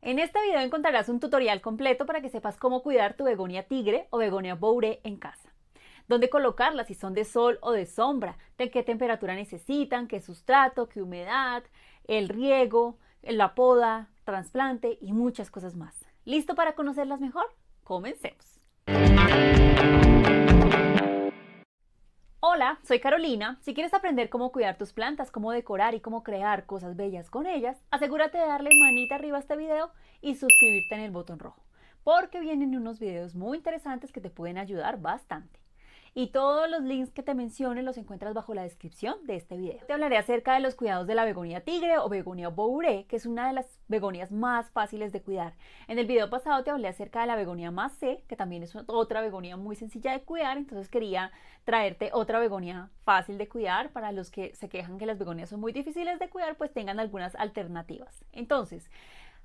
En este video encontrarás un tutorial completo para que sepas cómo cuidar tu begonia tigre o begonia bourée en casa. Dónde colocarlas, si son de sol o de sombra, de qué temperatura necesitan, qué sustrato, qué humedad, el riego, la poda, trasplante y muchas cosas más. ¿Listo para conocerlas mejor? Comencemos. Hola, soy Carolina. Si quieres aprender cómo cuidar tus plantas, cómo decorar y cómo crear cosas bellas con ellas, asegúrate de darle manita arriba a este video y suscribirte en el botón rojo, porque vienen unos videos muy interesantes que te pueden ayudar bastante. Y todos los links que te mencione los encuentras bajo la descripción de este video. Te hablaré acerca de los cuidados de la begonia tigre o begonia bourée, que es una de las begonias más fáciles de cuidar. En el video pasado te hablé acerca de la begonia macé, que también es otra begonia muy sencilla de cuidar, entonces quería traerte otra begonia fácil de cuidar para los que se quejan que las begonias son muy difíciles de cuidar, pues tengan algunas alternativas. Entonces,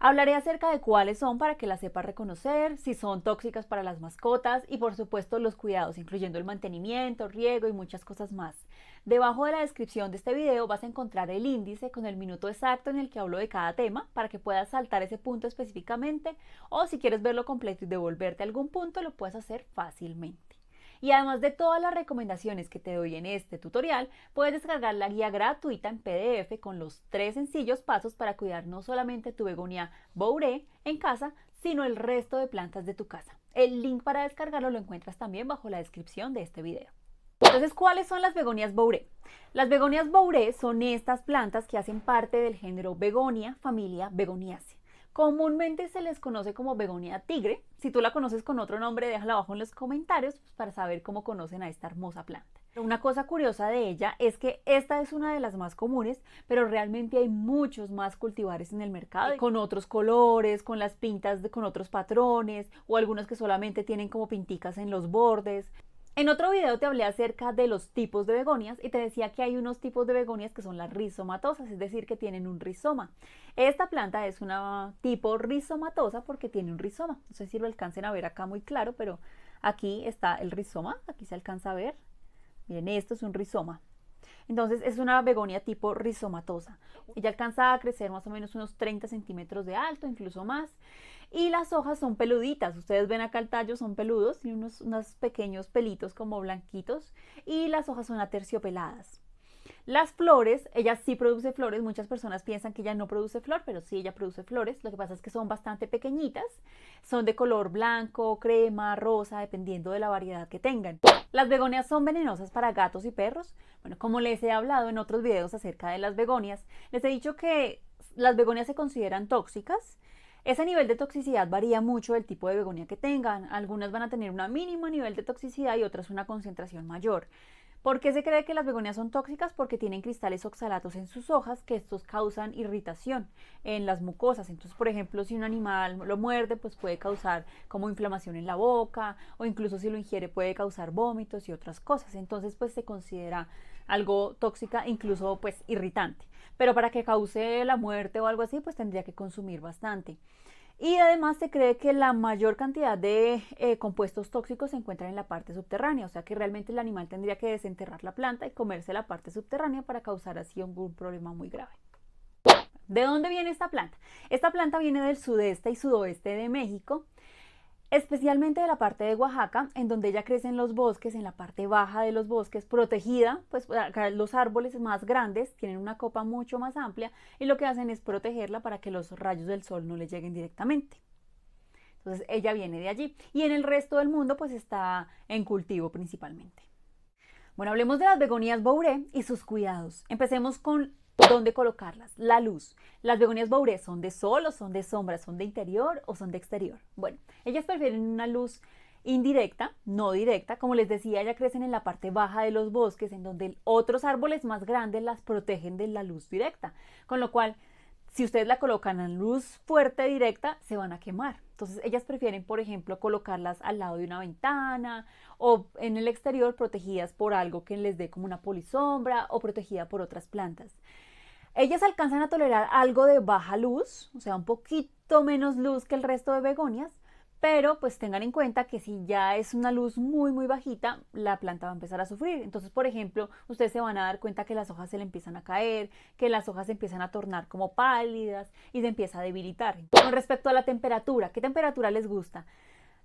hablaré acerca de cuáles son para que las sepas reconocer, si son tóxicas para las mascotas y por supuesto los cuidados, incluyendo el mantenimiento, riego y muchas cosas más. Debajo de la descripción de este video vas a encontrar el índice con el minuto exacto en el que hablo de cada tema para que puedas saltar ese punto específicamente, o si quieres verlo completo y devolverte a algún punto lo puedes hacer fácilmente. Y además de todas las recomendaciones que te doy en este tutorial, puedes descargar la guía gratuita en PDF con los 3 sencillos pasos para cuidar no solamente tu begonia bourée en casa, sino el resto de plantas de tu casa. El link para descargarlo lo encuentras también bajo la descripción de este video. Entonces, ¿cuáles son las begonias bourée? Las begonias bourée son estas plantas que hacen parte del género Begonia, familia Begoniaceae. Comúnmente se les conoce como begonia tigre. Si tú la conoces con otro nombre, déjala abajo en los comentarios pues, para saber cómo conocen a esta hermosa planta. Una cosa curiosa de ella es que esta es una de las más comunes, pero realmente hay muchos más cultivares en el mercado, con otros colores, con las pintas con otros patrones, o algunos que solamente tienen como pinticas en los bordes. En otro video te hablé acerca de los tipos de begonias y te decía que hay unos tipos de begonias que son las rizomatosas, es decir, que tienen un rizoma. Esta planta es una tipo rizomatosa porque tiene un rizoma. No sé si lo alcancen a ver acá muy claro, pero aquí está el rizoma, aquí se alcanza a ver. Miren, esto es un rizoma. Entonces es una begonia tipo rizomatosa. Ella alcanza a crecer más o menos unos 30 centímetros de alto, incluso más. Y las hojas son peluditas. Ustedes ven acá el tallo, son peludos y unos pequeños pelitos como blanquitos. Y las hojas son aterciopeladas. Las flores, ella sí produce flores. Muchas personas piensan que ella no produce flor, pero sí ella produce flores. Lo que pasa es que son bastante pequeñitas. Son de color blanco, crema, rosa, dependiendo de la variedad que tengan. Las begonias son venenosas para gatos y perros. Bueno, como les he hablado en otros videos acerca de las begonias, les he dicho que las begonias se consideran tóxicas. Ese nivel de toxicidad varía mucho del tipo de begonia que tengan. Algunas van a tener un mínimo nivel de toxicidad y otras una concentración mayor. ¿Por qué se cree que las begonias son tóxicas? Porque tienen cristales oxalatos en sus hojas, que estos causan irritación en las mucosas. Entonces, por ejemplo, si un animal lo muerde, pues puede causar como inflamación en la boca, o incluso si lo ingiere puede causar vómitos y otras cosas. Entonces, pues se considera algo tóxica, incluso pues irritante. Pero para que cause la muerte o algo así, pues tendría que consumir bastante. Y además se cree que la mayor cantidad de compuestos tóxicos se encuentran en la parte subterránea, o sea que realmente el animal tendría que desenterrar la planta y comerse la parte subterránea para causar así un problema muy grave. ¿De dónde viene esta planta? Esta planta viene del sudeste y sudoeste de México, especialmente de la parte de Oaxaca, en donde ella crece en los bosques, en la parte baja de los bosques, protegida, pues acá los árboles más grandes tienen una copa mucho más amplia y lo que hacen es protegerla para que los rayos del sol no le lleguen directamente. Entonces ella viene de allí y en el resto del mundo pues está en cultivo principalmente. Bueno, hablemos de las begonias bourée y sus cuidados. Empecemos con dónde colocarlas. La luz. Las begonias bourée son de sol o son de sombra, son de interior o son de exterior. Bueno, ellas prefieren una luz indirecta, no directa. Como les decía, ellas crecen en la parte baja de los bosques, en donde otros árboles más grandes las protegen de la luz directa. Con lo cual, si ustedes la colocan en luz fuerte directa, se van a quemar. Entonces ellas prefieren, por ejemplo, colocarlas al lado de una ventana o en el exterior protegidas por algo que les dé como una polisombra o protegida por otras plantas. Ellas alcanzan a tolerar algo de baja luz, o sea, un poquito menos luz que el resto de begonias, pero pues tengan en cuenta que si ya es una luz muy bajita, la planta va a empezar a sufrir. Entonces, por ejemplo, ustedes se van a dar cuenta que las hojas se le empiezan a caer, que las hojas se empiezan a tornar como pálidas y se empieza a debilitar. Con respecto a la temperatura, ¿qué temperatura les gusta?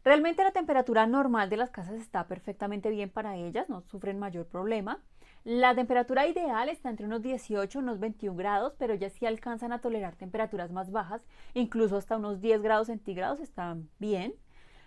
Realmente la temperatura normal de las casas está perfectamente bien para ellas, no sufren mayor problema. La temperatura ideal está entre unos 18 y unos 21 grados, pero ellas sí alcanzan a tolerar temperaturas más bajas, incluso hasta unos 10 grados centígrados están bien.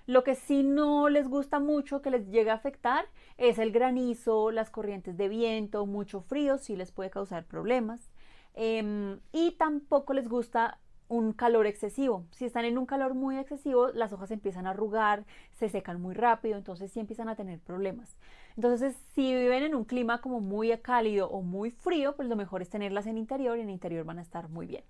Lo que sí no les gusta mucho que les llegue a afectar es el granizo, las corrientes de viento, mucho frío, sí les puede causar problemas. Y tampoco les gusta un calor excesivo. Si están en un calor muy excesivo, las hojas empiezan a arrugar, se secan muy rápido, entonces sí empiezan a tener problemas. Entonces, si viven en un clima como muy cálido o muy frío, pues lo mejor es tenerlas en interior y en interior van a estar muy bien.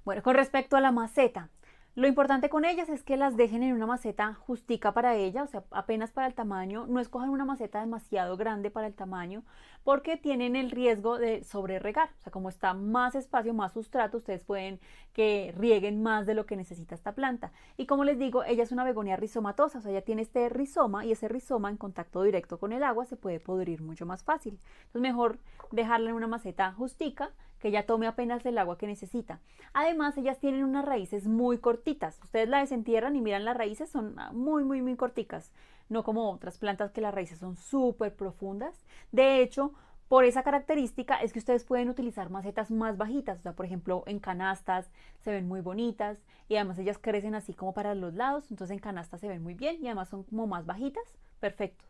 Bueno, con respecto a la maceta, lo importante con ellas es que las dejen en una maceta justica para ella, o sea, apenas para el tamaño. No escojan una maceta demasiado grande para el tamaño porque tienen el riesgo de sobreregar. O sea, como está más espacio, más sustrato, ustedes pueden que rieguen más de lo que necesita esta planta. Y como les digo, ella es una begonia rizomatosa, o sea, ella tiene este rizoma y ese rizoma en contacto directo con el agua se puede podrir mucho más fácil. Entonces, mejor dejarla en una maceta justica que ella tome apenas el agua que necesita. Además, ellas tienen unas raíces muy cortitas. Ustedes la desentierran y miran las raíces, son muy corticas, no como otras plantas que las raíces son súper profundas. De hecho, por esa característica es que ustedes pueden utilizar macetas más bajitas, o sea, por ejemplo, en canastas se ven muy bonitas y además ellas crecen así como para los lados, entonces en canastas se ven muy bien y además son como más bajitas, perfecto.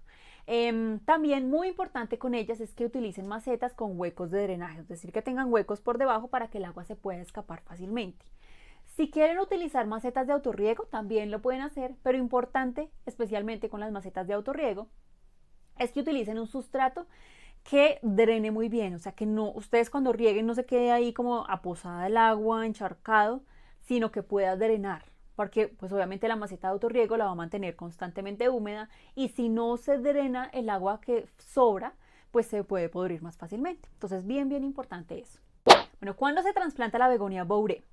También muy importante con ellas es que utilicen macetas con huecos de drenaje, es decir, que tengan huecos por debajo para que el agua se pueda escapar fácilmente. Si quieren utilizar macetas de autorriego, también lo pueden hacer, pero importante, especialmente con las macetas de autorriego, es que utilicen un sustrato que drene muy bien, o sea, que no, ustedes cuando rieguen no se quede ahí como aposada el agua, encharcado, sino que pueda drenar, porque pues obviamente la maceta de autorriego la va a mantener constantemente húmeda y si no se drena el agua que sobra, pues se puede podrir más fácilmente. Entonces, bien importante eso. Bueno, ¿cuándo se trasplanta la begonia Bouret?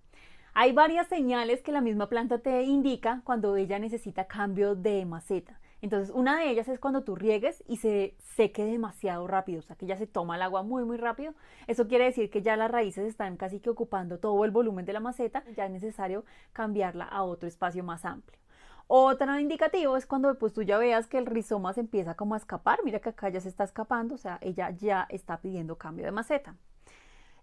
Hay varias señales que la misma planta te indica cuando ella necesita cambio de maceta. Entonces, una de ellas es cuando tú riegues y se seque demasiado rápido, o sea, que ya se toma el agua muy rápido. Eso quiere decir que ya las raíces están casi que ocupando todo el volumen de la maceta, ya es necesario cambiarla a otro espacio más amplio. Otro indicativo es cuando pues tú ya veas que el rizoma se empieza como a escapar, mira que acá ya se está escapando, o sea, ella ya está pidiendo cambio de maceta.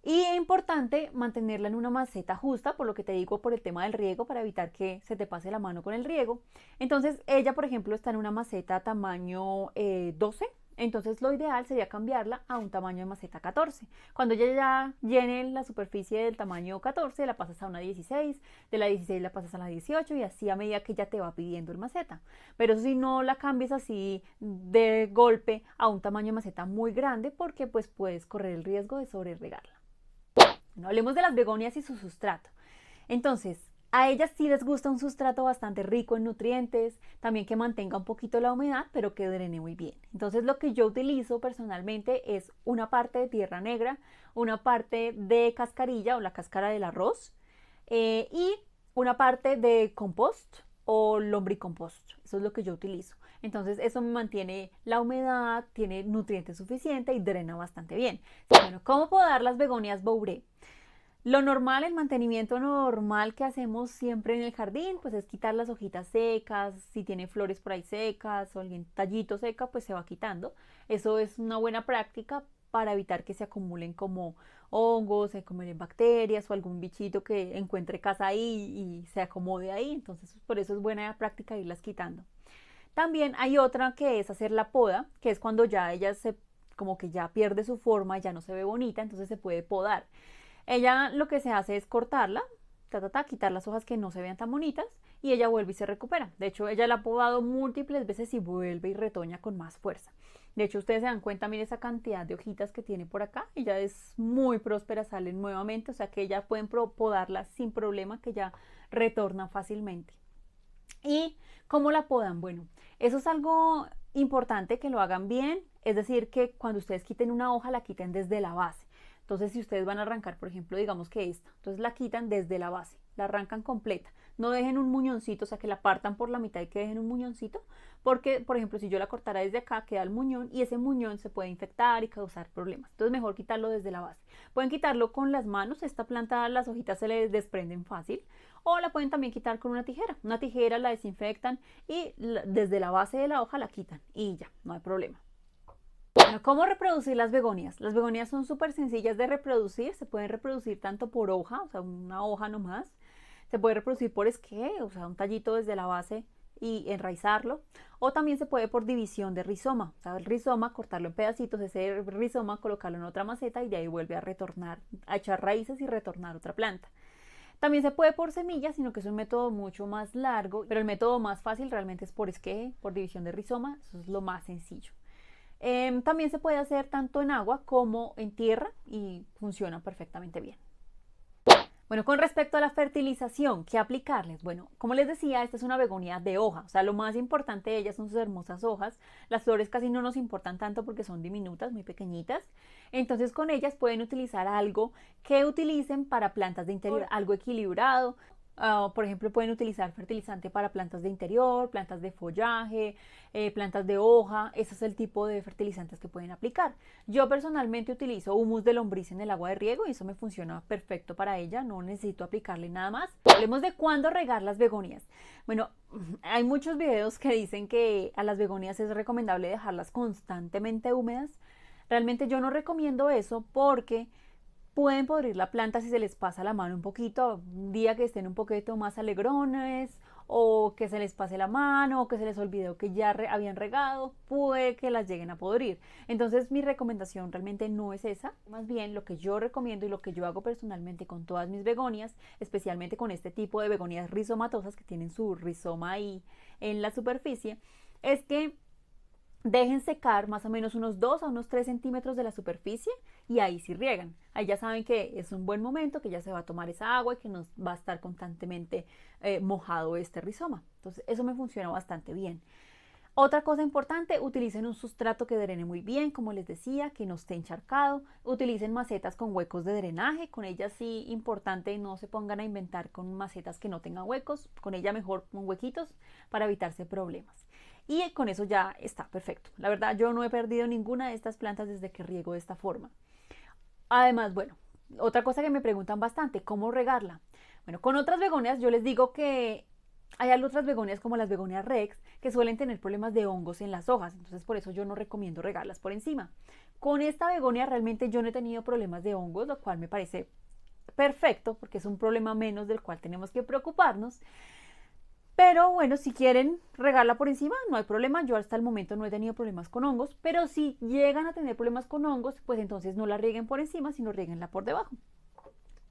Y es importante mantenerla en una maceta justa, por lo que te digo, por el tema del riego, para evitar que se te pase la mano con el riego. Entonces, ella, por ejemplo, está en una maceta tamaño 12, entonces lo ideal sería cambiarla a un tamaño de maceta 14. Cuando ella ya llene la superficie del tamaño 14, la pasas a una 16, de la 16 la pasas a la 18 y así a medida que ella te va pidiendo el maceta. Pero si no la cambies así de golpe a un tamaño de maceta muy grande, porque pues puedes correr el riesgo de sobreregarla. Bueno, hablemos de las begonias y su sustrato. Entonces, a ellas sí les gusta un sustrato bastante rico en nutrientes, también que mantenga un poquito la humedad, pero que drene muy bien. Entonces, lo que yo utilizo personalmente es una parte de tierra negra, una parte de cascarilla o la cáscara del arroz y una parte de compost o lombricompost. Eso es lo que yo utilizo. Entonces eso me mantiene la humedad, tiene nutrientes suficientes y drena bastante bien. Bueno, ¿cómo podar las begonias Bouret? Lo normal, el mantenimiento normal que hacemos siempre en el jardín, pues es quitar las hojitas secas, si tiene flores por ahí secas o algún tallito seca, pues se va quitando. Eso es una buena práctica para evitar que se acumulen como hongos, se acumulen bacterias o algún bichito que encuentre casa ahí y se acomode ahí. Entonces, por eso es buena práctica irlas quitando. También hay otra que es hacer la poda, que es cuando ya ella se como que ya pierde su forma, ya no se ve bonita, entonces se puede podar. Ella lo que se hace es cortarla, quitar las hojas que no se vean tan bonitas y ella vuelve y se recupera. De hecho, ella la ha podado múltiples veces y vuelve y retoña con más fuerza. De hecho, ustedes se dan cuenta, miren esa cantidad de hojitas que tiene por acá. Ella es muy próspera, salen nuevamente, o sea que ella pueden podarla sin problema, que ya retornan fácilmente. ¿Y cómo la podan? Bueno, eso es algo importante que lo hagan bien, es decir, que cuando ustedes quiten una hoja la quiten desde la base. Entonces, si ustedes van a arrancar, por ejemplo, digamos que esta, entonces la quitan desde la base, la arrancan completa, no dejen un muñoncito, o sea, que la partan por la mitad y que dejen un muñoncito, porque, por ejemplo, si yo la cortara desde acá, queda el muñón y ese muñón se puede infectar y causar problemas. Entonces, mejor quitarlo desde la base. Pueden quitarlo con las manos, esta planta, las hojitas se les desprenden fácil, o la pueden también quitar con una tijera. Una tijera la desinfectan y desde la base de la hoja la quitan y ya, no hay problema. Bueno, ¿cómo reproducir las begonias? Las begonias son súper sencillas de reproducir, se pueden reproducir tanto por hoja, o sea, una hoja nomás, se puede reproducir por esqué, o sea, un tallito desde la base y enraizarlo, o también se puede por división de rizoma, o sea, el rizoma, cortarlo en pedacitos, ese rizoma, colocarlo en otra maceta y de ahí vuelve a retornar, a echar raíces y retornar otra planta. También se puede por semillas, sino que es un método mucho más largo, pero el método más fácil realmente es por esqueje, por división de rizoma, eso es lo más sencillo. También se puede hacer tanto en agua como en tierra y funciona perfectamente bien. Bueno, con respecto a la fertilización, ¿qué aplicarles? Bueno, como les decía, esta es una begonia de hoja, o sea, lo más importante de ellas son sus hermosas hojas. Las flores casi no nos importan tanto porque son diminutas, muy pequeñitas. Entonces, con ellas pueden utilizar algo que utilicen para plantas de interior, algo equilibrado. Por ejemplo, pueden utilizar fertilizante para plantas de interior, plantas de follaje, plantas de hoja. Ese es el tipo de fertilizantes que pueden aplicar. Yo personalmente utilizo humus de lombriz en el agua de riego y eso me funciona perfecto para ella. No necesito aplicarle nada más. Hablemos de cuándo regar las begonias. Bueno, hay muchos videos que dicen que a las begonias es recomendable dejarlas constantemente húmedas. Realmente yo no recomiendo eso porque pueden podrir la planta si se les pasa la mano un poquito, un día que estén un poquito más alegrones, o que se les pase la mano, o que se les olvidó que ya habían regado, puede que las lleguen a podrir. Entonces mi recomendación realmente no es esa, más bien lo que yo recomiendo y lo que yo hago personalmente con todas mis begonias, especialmente con este tipo de begonias rizomatosas que tienen su rizoma ahí en la superficie, es que dejen secar más o menos unos 2 a unos 3 centímetros de la superficie y ahí sí riegan. Ahí ya saben que es un buen momento, que ya se va a tomar esa agua y que no va a estar constantemente mojado este rizoma. Entonces eso me funciona bastante bien. Otra cosa importante, utilicen un sustrato que drene muy bien, como les decía, que no esté encharcado. Utilicen macetas con huecos de drenaje, con ellas sí importante no se pongan a inventar con macetas que no tengan huecos, con ella mejor con huequitos para evitarse problemas. Y con eso ya está perfecto. La verdad yo no he perdido ninguna de estas plantas desde que riego de esta forma. Además, bueno, otra cosa que me preguntan bastante, ¿cómo regarla? Bueno, con otras begonias yo les digo que hay otras begonias como las begonias rex que suelen tener problemas de hongos en las hojas, entonces por eso yo no recomiendo regarlas por encima. Con esta begonia realmente yo no he tenido problemas de hongos, lo cual me parece perfecto porque es un problema menos del cual tenemos que preocuparnos. Pero bueno, si quieren regarla por encima, no hay problema. Yo hasta el momento no he tenido problemas con hongos, pero si llegan a tener problemas con hongos, pues entonces no la rieguen por encima, sino rieguenla por debajo.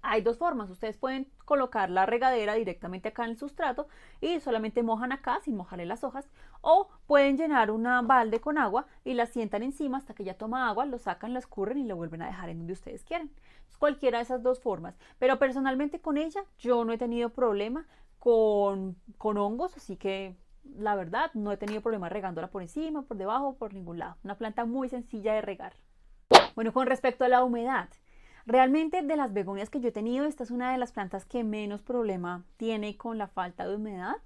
Hay dos formas, ustedes pueden colocar la regadera directamente acá en el sustrato y solamente mojan acá sin mojarle las hojas, o pueden llenar una balde con agua y la sientan encima hasta que ya toma agua, lo sacan, la escurren y lo vuelven a dejar en donde ustedes quieran. Es cualquiera de esas dos formas, pero personalmente con ella yo no he tenido problema con hongos, así que la verdad no he tenido problema regándola por encima, por debajo, por ningún lado. Una planta muy sencilla de regar. Bueno, con respecto a la humedad, realmente de las begonias que yo he tenido, esta es una de las plantas que menos problema tiene con la falta de humedad.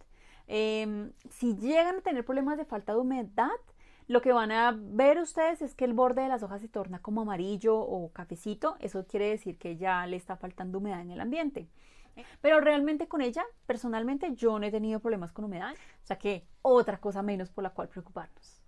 Si llegan a tener problemas de falta de humedad, lo que van a ver ustedes es que el borde de las hojas se torna como amarillo o cafecito. Eso quiere decir que ya le está faltando humedad en el ambiente. Pero realmente con ella, personalmente, yo no he tenido problemas con humedad. O sea que otra cosa menos por la cual preocuparnos.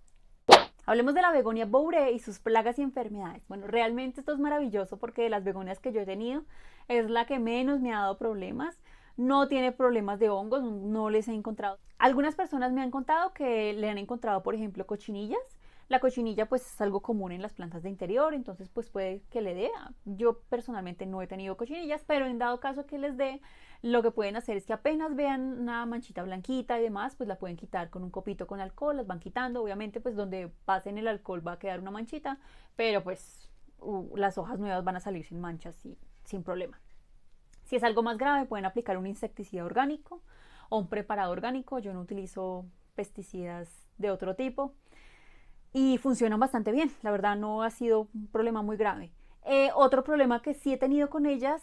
Hablemos de la begonia Bourée y sus plagas y enfermedades. Bueno, realmente esto es maravilloso porque de las begonias que yo he tenido es la que menos me ha dado problemas. No tiene problemas de hongos, no les he encontrado. Algunas personas me han contado que le han encontrado, por ejemplo, cochinillas. La cochinilla pues es algo común en las plantas de interior, entonces pues puede que le dé. Yo personalmente no he tenido cochinillas, pero en dado caso que les dé, lo que pueden hacer es que apenas vean una manchita blanquita y demás, pues la pueden quitar con un copito con alcohol, las van quitando. Obviamente pues donde pasen el alcohol va a quedar una manchita, pero pues las hojas nuevas van a salir sin manchas y sin problema. Si es algo más grave, pueden aplicar un insecticida orgánico o un preparado orgánico. Yo no utilizo pesticidas de otro tipo y funcionan bastante bien. La verdad no ha sido un problema muy grave. Otro problema que sí he tenido con ellas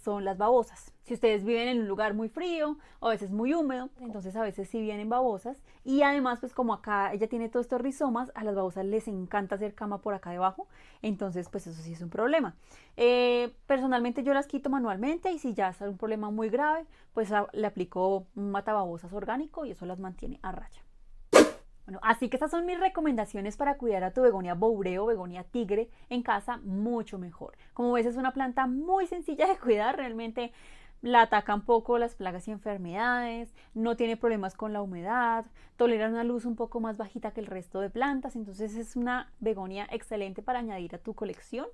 son las babosas. Si ustedes viven en un lugar muy frío o a veces muy húmedo, entonces a veces sí vienen babosas. Y además, pues como acá ella tiene todos estos rizomas, a las babosas les encanta hacer cama por acá debajo. Entonces, pues eso sí es un problema. Personalmente yo las quito manualmente y si ya es un problema muy grave, pues le aplico un matababosas orgánico y eso las mantiene a raya. Bueno, así que estas son mis recomendaciones para cuidar a tu begonia bourée o begonia tigre en casa mucho mejor. Como ves, es una planta muy sencilla de cuidar, realmente la atacan poco las plagas y enfermedades, no tiene problemas con la humedad, tolera una luz un poco más bajita que el resto de plantas, entonces es una begonia excelente para añadir a tu colección.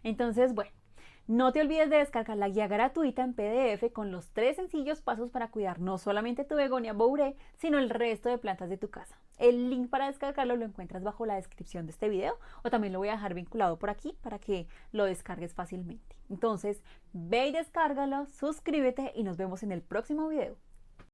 Entonces, bueno, no te olvides de descargar la guía gratuita en PDF con los 3 sencillos pasos para cuidar no solamente tu begonia bourée, sino el resto de plantas de tu casa. El link para descargarlo lo encuentras bajo la descripción de este video o también lo voy a dejar vinculado por aquí para que lo descargues fácilmente. Entonces, ve y descárgalo, suscríbete y nos vemos en el próximo video.